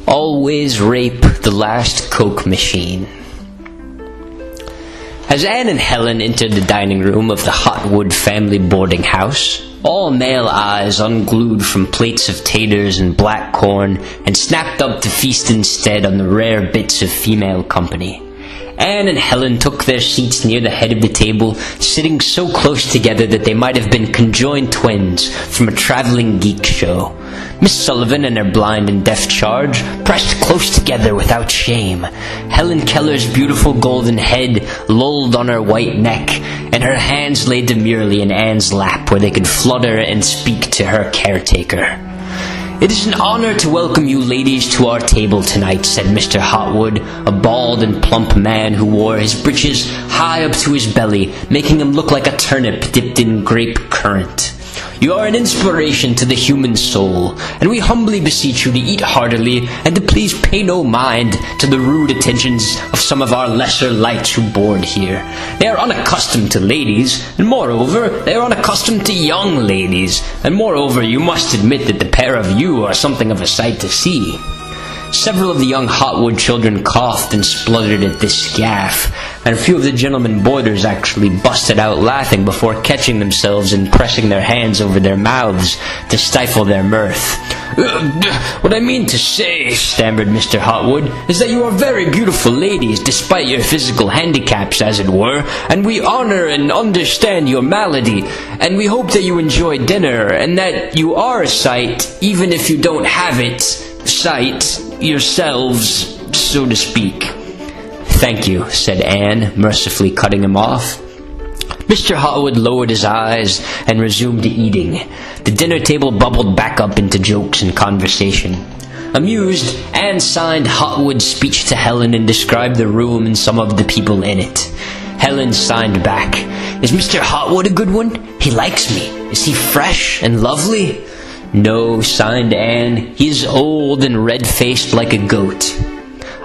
Always rape the last Coke machine. As Anne and Helen entered the dining room of the Hotwood family boarding house, all male eyes unglued from plates of taters and black corn and snapped up to feast instead on the rare bits of female company. Anne and Helen took their seats near the head of the table, sitting so close together that they might have been conjoined twins from a traveling geek show. Miss Sullivan and her blind and deaf charge pressed close together without shame. Helen Keller's beautiful golden head lolled on her white neck, and her hands lay demurely in Anne's lap where they could flutter and speak to her caretaker. "It is an honor to welcome you ladies to our table tonight," said Mr. Hotwood, a bald and plump man who wore his breeches high up to his belly, making him look like a turnip dipped in grape currant. "You are an inspiration to the human soul, and we humbly beseech you to eat heartily and to please pay no mind to the rude attentions of some of our lesser lights who board here. They are unaccustomed to ladies, and moreover, they are unaccustomed to young ladies, and moreover, you must admit that the pair of you are something of a sight to see." Several of the young Hotwood children coughed and spluttered at this gaffe, and a few of the gentlemen boarders actually busted out laughing before catching themselves and pressing their hands over their mouths to stifle their mirth. "What I mean to say," stammered Mr. Hotwood, "is that you are very beautiful ladies, despite your physical handicaps, as it were, and we honor and understand your malady, and we hope that you enjoy dinner, and that you are a sight, even if you don't have it, sight, yourselves, so to speak." "Thank you," said Anne, mercifully cutting him off. Mr. Hotwood lowered his eyes and resumed eating. The dinner table bubbled back up into jokes and conversation. Amused, Anne signed Hotwood's speech to Helen and described the room and some of the people in it. Helen signed back. "Is Mr. Hotwood a good one? He likes me. Is he fresh and lovely?" "No," signed Anne. "He is old and red-faced like a goat."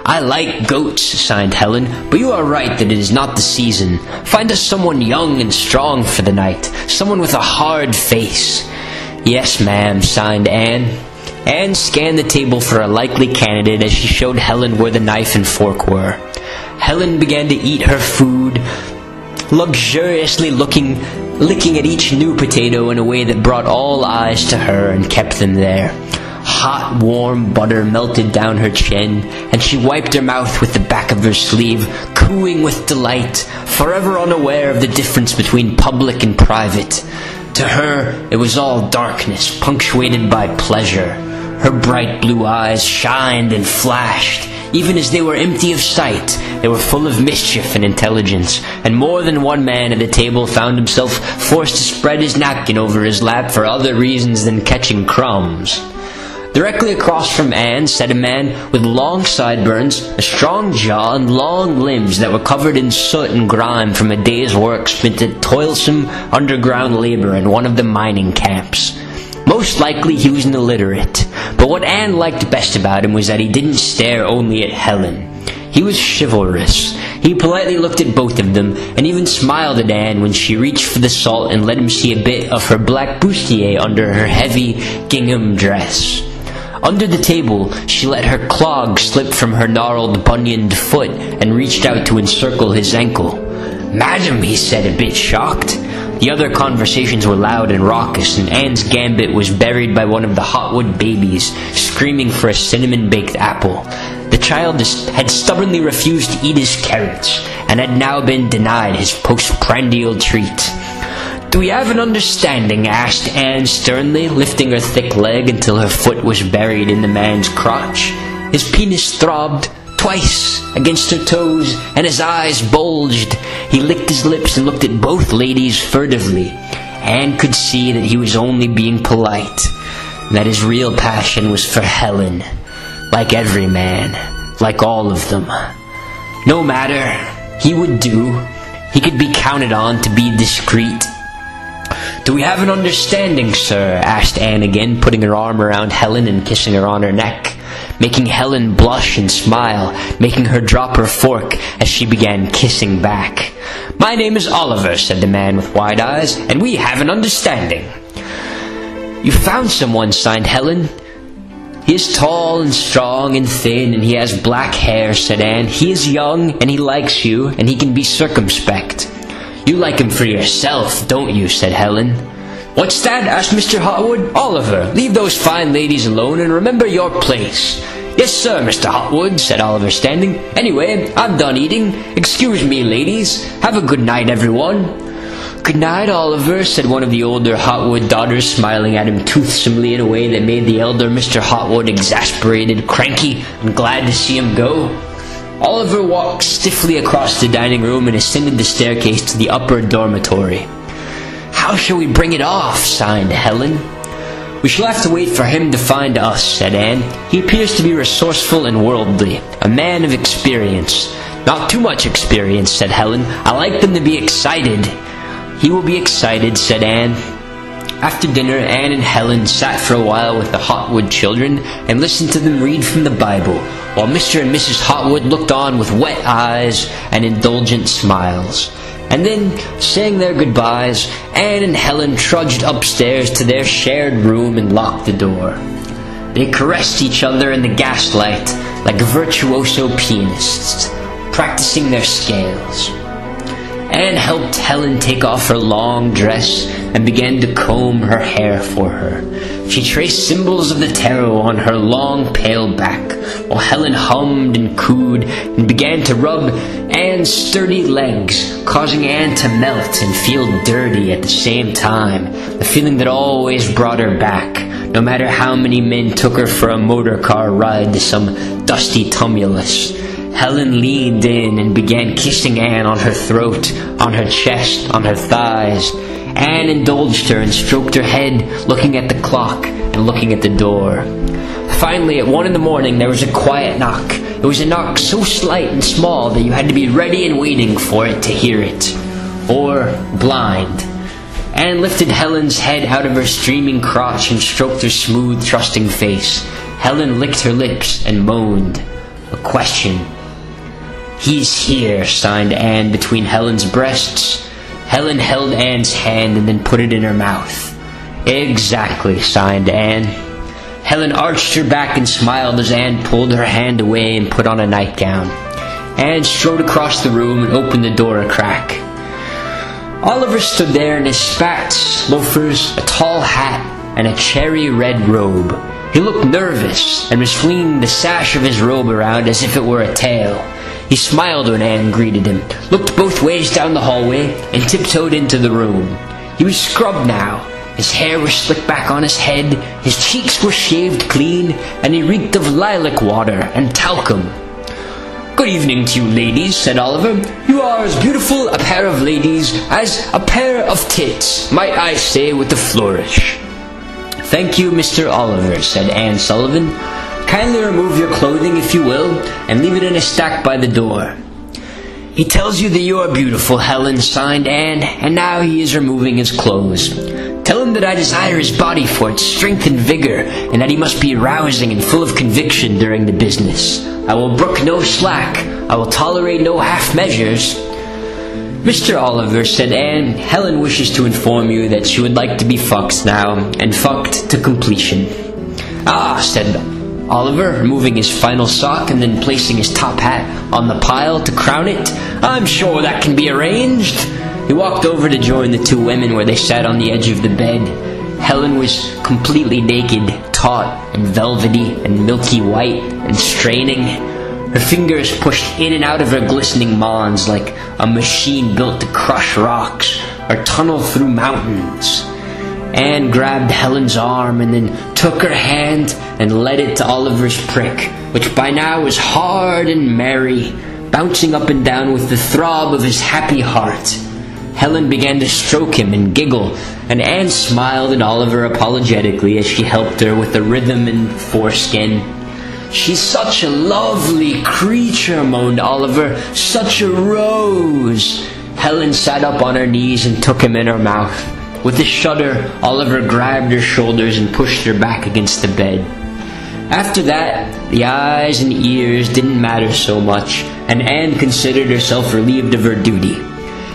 "I like goats," signed Helen, "but you are right that it is not the season. Find us someone young and strong for the night, someone with a hard face." "Yes, ma'am," signed Anne. Anne scanned the table for a likely candidate as she showed Helen where the knife and fork were. Helen began to eat her food, luxuriously licking at each new potato in a way that brought all eyes to her and kept them there. Hot, warm butter melted down her chin, and she wiped her mouth with the back of her sleeve, cooing with delight, forever unaware of the difference between public and private. To her, it was all darkness, punctuated by pleasure. Her bright blue eyes shined and flashed. Even as they were empty of sight, they were full of mischief and intelligence, and more than one man at the table found himself forced to spread his napkin over his lap for other reasons than catching crumbs. Directly across from Anne sat a man with long sideburns, a strong jaw, and long limbs that were covered in soot and grime from a day's work spent at toilsome underground labor in one of the mining camps. Most likely he was an illiterate, but what Anne liked best about him was that he didn't stare only at Helen. He was chivalrous. He politely looked at both of them, and even smiled at Anne when she reached for the salt and let him see a bit of her black bustier under her heavy gingham dress. Under the table, she let her clog slip from her gnarled, bunioned foot and reached out to encircle his ankle. "Madam," he said, a bit shocked. The other conversations were loud and raucous, and Anne's gambit was buried by one of the Hotwood babies, screaming for a cinnamon-baked apple. The child had stubbornly refused to eat his carrots, and had now been denied his postprandial treat. "Do we have an understanding?" asked Anne sternly, lifting her thick leg until her foot was buried in the man's crotch. His penis throbbed twice against her toes, and his eyes bulged. He licked his lips and looked at both ladies furtively. Anne could see that he was only being polite, and that his real passion was for Helen. Like every man, like all of them. No matter, he would do. He could be counted on to be discreet. "Do we have an understanding, sir?" asked Anne again, putting her arm around Helen and kissing her on her neck, making Helen blush and smile, making her drop her fork as she began kissing back. "My name is Oliver," said the man with wide eyes, "and we have an understanding." "You found someone," signed Helen. "He is tall and strong and thin, and he has black hair," said Anne. "He is young, and he likes you, and he can be circumspect." "You like him for yourself, don't you?" said Helen. "What's that?" asked Mr. Hotwood. "Oliver, leave those fine ladies alone, and remember your place." "Yes, sir, Mr. Hotwood," said Oliver, standing. "Anyway, I'm done eating. Excuse me, ladies. Have a good night, everyone." "Good night, Oliver," said one of the older Hotwood daughters, smiling at him toothsomely in a way that made the elder Mr. Hotwood exasperated, cranky, and glad to see him go. Oliver walked stiffly across the dining room and ascended the staircase to the upper dormitory. "How shall we bring it off?" sighed Helen. "We shall have to wait for him to find us," said Anne. "He appears to be resourceful and worldly, a man of experience." "Not too much experience," said Helen. "I like them to be excited." "He will be excited," said Anne. After dinner, Anne and Helen sat for a while with the Hotwood children and listened to them read from the Bible, while Mr. and Mrs. Hotwood looked on with wet eyes and indulgent smiles. And then, saying their goodbyes, Anne and Helen trudged upstairs to their shared room and locked the door. They caressed each other in the gaslight like virtuoso pianists, practicing their scales. Anne helped Helen take off her long dress and began to comb her hair for her. She traced symbols of the tarot on her long, pale back, while Helen hummed and cooed and began to rub Anne's sturdy legs, causing Anne to melt and feel dirty at the same time, the feeling that always brought her back, no matter how many men took her for a motor car ride to some dusty tumulus. Helen leaned in and began kissing Anne on her throat, on her chest, on her thighs. Anne indulged her and stroked her head, looking at the clock and looking at the door. Finally, at 1 a.m, there was a quiet knock. It was a knock so slight and small that you had to be ready and waiting for it to hear it. Or blind. Anne lifted Helen's head out of her streaming crotch and stroked her smooth, trusting face. Helen licked her lips and moaned. A question. "He's here," signed Anne between Helen's breasts. Helen held Anne's hand and then put it in her mouth. "Exactly," signed Anne. Helen arched her back and smiled as Anne pulled her hand away and put on a nightgown. Anne strode across the room and opened the door a crack. Oliver stood there in his spats, loafers, a tall hat, and a cherry-red robe. He looked nervous and was flinging the sash of his robe around as if it were a tail. He smiled when Anne greeted him, looked both ways down the hallway, and tiptoed into the room. He was scrubbed now. His hair was slicked back on his head, his cheeks were shaved clean, and he reeked of lilac water and talcum. "Good evening to you, ladies," said Oliver. "You are as beautiful a pair of ladies as a pair of tits, might I say with a flourish." "Thank you, Mr. Oliver," said Anne Sullivan. "Kindly remove your clothing, if you will, and leave it in a stack by the door." "He tells you that you are beautiful, Helen," signed Anne, and now he is removing his clothes. "Tell him that I desire his body for its strength and vigor, and that he must be rousing and full of conviction during the business. I will brook no slack. I will tolerate no half measures." "Mr. Oliver," said Anne, "Helen wishes to inform you that she would like to be fucked now, and fucked to completion." "Ah," said Oliver, removing his final sock and then placing his top hat on the pile to crown it. "I'm sure that can be arranged." He walked over to join the two women where they sat on the edge of the bed. Helen was completely naked, taut and velvety and milky white and straining. Her fingers pushed in and out of her glistening mons like a machine built to crush rocks or tunnel through mountains. Anne grabbed Helen's arm and then took her hand and led it to Oliver's prick, which by now was hard and merry, bouncing up and down with the throb of his happy heart. Helen began to stroke him and giggle, and Anne smiled at Oliver apologetically as she helped her with the rhythm and foreskin. "She's such a lovely creature," moaned Oliver. "Such a rose." Helen sat up on her knees and took him in her mouth. With a shudder, Oliver grabbed her shoulders and pushed her back against the bed. After that, the eyes and ears didn't matter so much, and Anne considered herself relieved of her duty.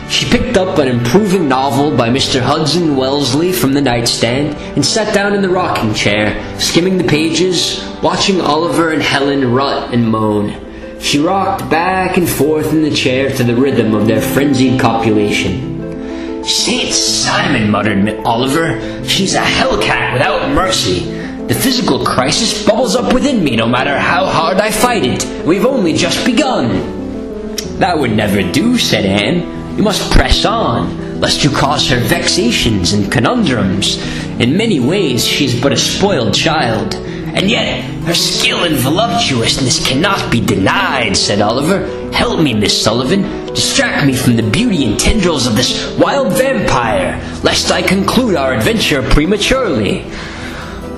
She picked up an improving novel by Mr. Hudson Wellesley from the nightstand and sat down in the rocking chair, skimming the pages, watching Oliver and Helen rut and moan. She rocked back and forth in the chair to the rhythm of their frenzied copulation. "Saint Simon," muttered Oliver, "she's a hellcat without mercy. The physical crisis bubbles up within me no matter how hard I fight it. We've only just begun." "That would never do," said Anne. "You must press on, lest you cause her vexations and conundrums. In many ways she is but a spoiled child. And yet her skill and voluptuousness cannot be denied," said Oliver. "Help me, Miss Sullivan. Distract me from the beauty and tendrils of this wild vampire, lest I conclude our adventure prematurely."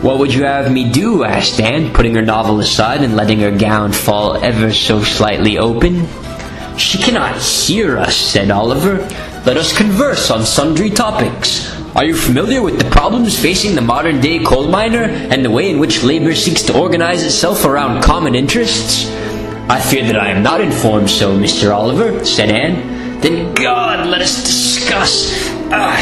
"What would you have me do?" asked Anne, putting her novel aside and letting her gown fall ever so slightly open. "She cannot hear us," said Oliver. "Let us converse on sundry topics. Are you familiar with the problems facing the modern-day coal miner and the way in which labor seeks to organize itself around common interests?" "I fear that I am not informed so, Mr. Oliver," said Anne. "Then God, let us discuss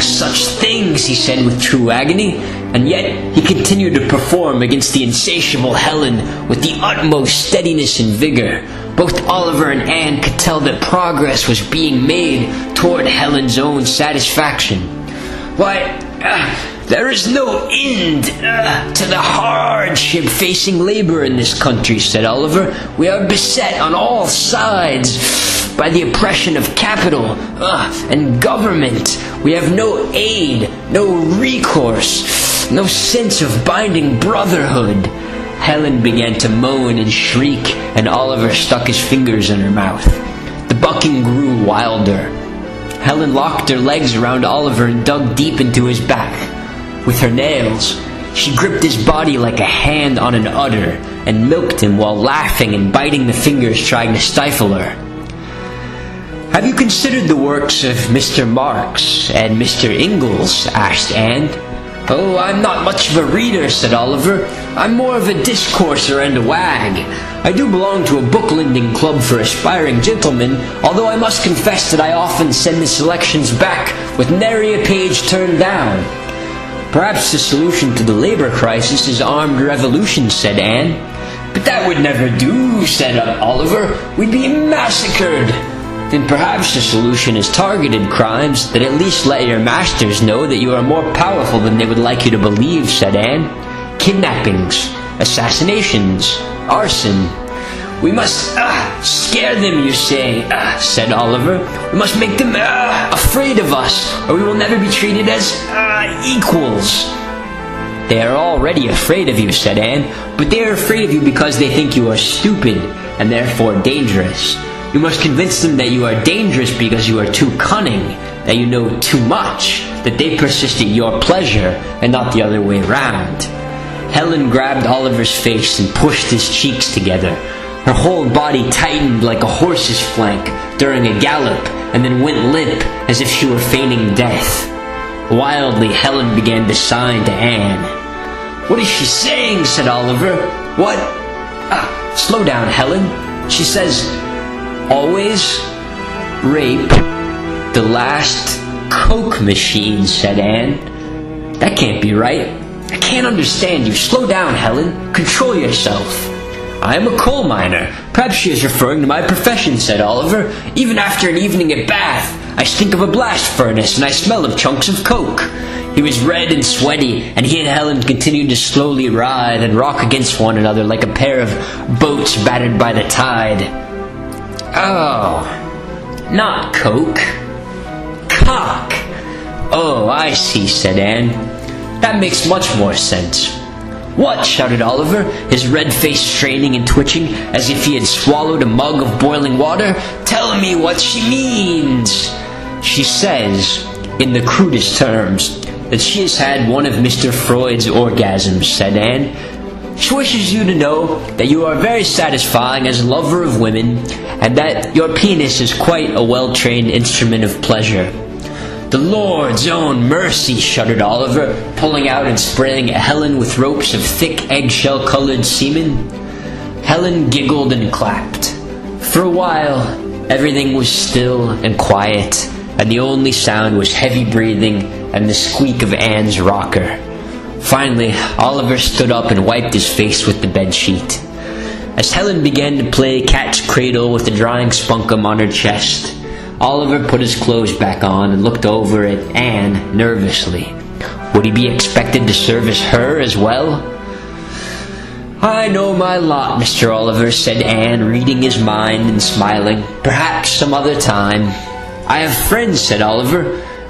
such things," he said with true agony. And yet he continued to perform against the insatiable Helen with the utmost steadiness and vigor. Both Oliver and Anne could tell that progress was being made toward Helen's own satisfaction. "Why, there is no end to the hardship facing labor in this country," said Oliver. "We are beset on all sides by the oppression of capital and government. We have no aid, no recourse, no sense of binding brotherhood." Helen began to moan and shriek, and Oliver stuck his fingers in her mouth. The bucking grew wilder. Helen locked her legs around Oliver and dug deep into his back. With her nails, she gripped his body like a hand on an udder and milked him while laughing and biting the fingers trying to stifle her. "Have you considered the works of Mr. Marx and Mr. Ingalls?" asked Anne. "Oh, I'm not much of a reader," said Oliver. "I'm more of a discourser and a wag. I do belong to a book-lending club for aspiring gentlemen, although I must confess that I often send the selections back with nary a page turned down." "Perhaps the solution to the labor crisis is armed revolution," said Anne. "But that would never do," said Oliver. "We'd be massacred." "Then perhaps the solution is targeted crimes that at least let your masters know that you are more powerful than they would like you to believe," said Anne. "Kidnappings, assassinations, arson. We must scare them, you say," said Oliver. "We must make them afraid of us, or we will never be treated as equals." "They are already afraid of you," said Anne, "but they are afraid of you because they think you are stupid and therefore dangerous. You must convince them that you are dangerous because you are too cunning, that you know too much, that they persist at your pleasure and not the other way round." Helen grabbed Oliver's face and pushed his cheeks together. Her whole body tightened like a horse's flank during a gallop and then went limp as if she were feigning death. Wildly, Helen began to sign to Anne. "What is she saying?" said Oliver. "What? Slow down, Helen. She says, always rape the last Coke machine," said Anne. "That can't be right. I can't understand you. Slow down, Helen. Control yourself." "I am a coal miner. Perhaps she is referring to my profession," said Oliver. "Even after an evening at Bath, I stink of a blast furnace and I smell of chunks of coke." He was red and sweaty, and he and Helen continued to slowly writhe and rock against one another like a pair of boats battered by the tide. "Oh, not coke. Cock. Oh, I see," said Anne. "That makes much more sense." "What?" shouted Oliver, his red face straining and twitching as if he had swallowed a mug of boiling water. "Tell me what she means." "She says, in the crudest terms, that she has had one of Mr. Freud's orgasms," said Anne. "She wishes you to know that you are very satisfying as a lover of women, and that your penis is quite a well-trained instrument of pleasure." "The Lord's own mercy," shuddered Oliver, pulling out and spraying at Helen with ropes of thick eggshell-colored semen. Helen giggled and clapped. For a while, everything was still and quiet, and the only sound was heavy breathing and the squeak of Anne's rocker. Finally, Oliver stood up and wiped his face with the bedsheet. As Helen began to play catch cradle with the drying spunkum on her chest, Oliver put his clothes back on and looked over at Anne nervously. Would he be expected to service her as well? "I know my lot, Mr. Oliver," said Anne, reading his mind and smiling. "Perhaps some other time." "I have friends," said Oliver,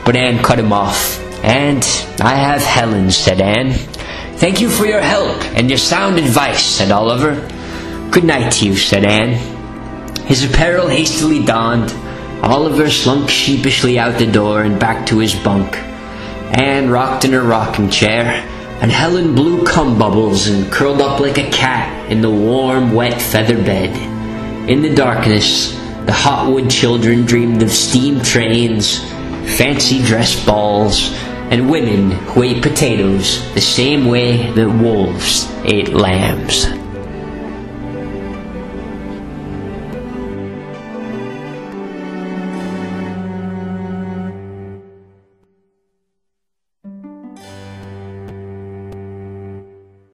but Anne cut him off. "And I have Helen," said Anne. "Thank you for your help and your sound advice," said Oliver. "Good night to you," said Anne. His apparel hastily donned, Oliver slunk sheepishly out the door and back to his bunk. Anne rocked in her rocking chair, and Helen blew cum bubbles and curled up like a cat in the warm, wet feather bed. In the darkness, the Hotwood children dreamed of steam trains, fancy dress balls, and women who ate potatoes the same way that wolves ate lambs.